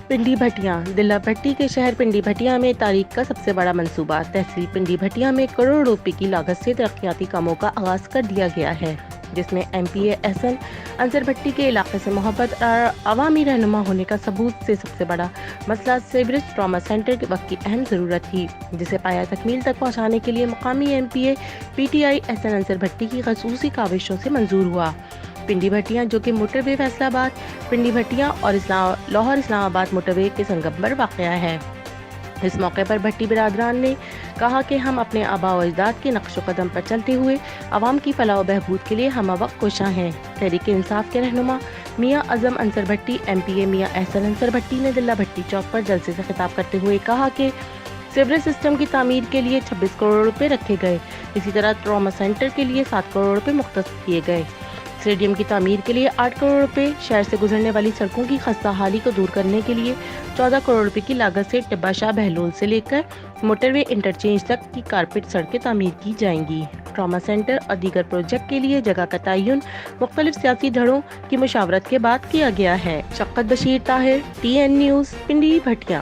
پنڈی بھٹیاں دلہ بھٹی کے شہر پنڈی بھٹیاں میں تاریخ کا سب سے بڑا منصوبہ تحصیل پنڈی بھٹیاں میں کروڑ روپے کی لاگت سے ترقیاتی کاموں کا آغاز کر دیا گیا ہے، جس میں ایم پی اے احسن انصر بھٹی کے علاقے سے محبت اور عوامی رہنما ہونے کا ثبوت سے سب سے بڑا مسئلہ سیوریج ٹراما سینٹر کے وقت کی اہم ضرورت تھی، جسے پایہ تکمیل تک پہنچانے کے لیے مقامی M P A P T I Ahsan Ansar Bhatti کی خصوصی کاوشوں سے منظور ہوا۔ پنڈی بھٹیاں جو کہ موٹر وے فیصل آباد پنڈی بھٹیاں اور لاہور اسلام آباد موٹر وے کے سنگم پر واقع ہے۔ اس موقع پر بھٹی برادران نے کہا کہ ہم اپنے آباء و اجداد کے نقش و قدم پر چلتے ہوئے عوام کی فلاح و بہبود کے لیے ہمہ وقت کوشاں ہیں۔ تحریک انصاف کے رہنما میاں اعظم انصر بھٹی، ایم پی اے میاں احسن انصر بھٹی نے دلہ بھٹی چوک پر جلسے سے خطاب کرتے ہوئے کہا کہ سیوریج سسٹم کی تعمیر کے لیے 26 کروڑ روپے رکھے گئے، اسی طرح ٹراما سینٹر کے لیے 7 کروڑ روپے مختص کیے گئے، اسٹیڈیم کی تعمیر کے لیے 8 کروڑ روپے، شہر سے گزرنے والی سڑکوں کی خستہ حالی کو دور کرنے کے لیے 14 کروڑ روپے کی لاگت سے ٹبہ شاہ بہلول سے لے کر موٹر وے انٹرچینج تک کی کارپیٹ سڑکیں تعمیر کی جائیں گی۔ ٹراما سینٹر اور دیگر پروجیکٹ کے لیے جگہ کا تعین مختلف سیاسی دھڑوں کی مشاورت کے بعد کیا گیا ہے۔ شفقت بشیر طاہر، TN نیوز، پنڈی بھٹیاں۔